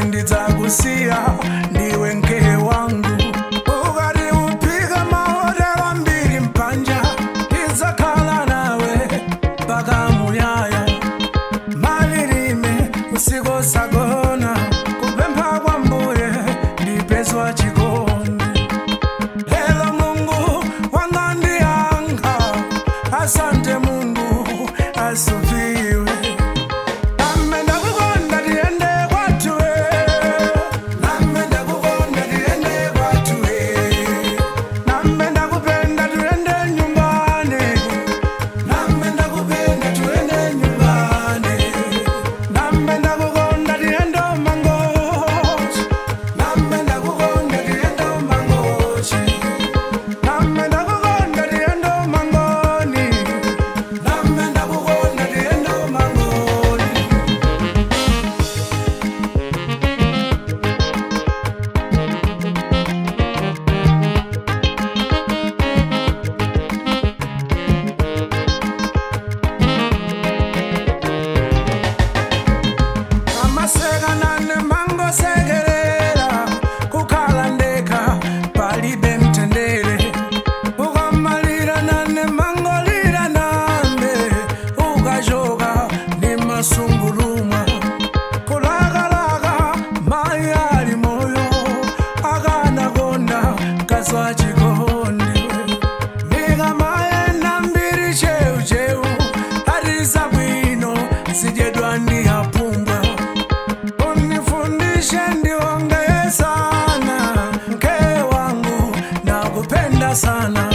ndidzakusiya ndiwe mke wangu. Ukati upika mahotela ambiri mpanja, ndidzakhala nawe mpaka muyaya. Malilime usiku usagona, kupempha kwa Mbuye ndipezwa chikondi. Lelo Mungu wanga ndiyankha, asante Mungu asuviwe. Sunguruma kulagalaga mai ali moyo akanakonda kaswa chikondi. Mika maenda mbiri cheu hatiza bwino sijedwa ndi apumbwa. Unifundishe ndiongeye sana, mke wangu nakupenda sana.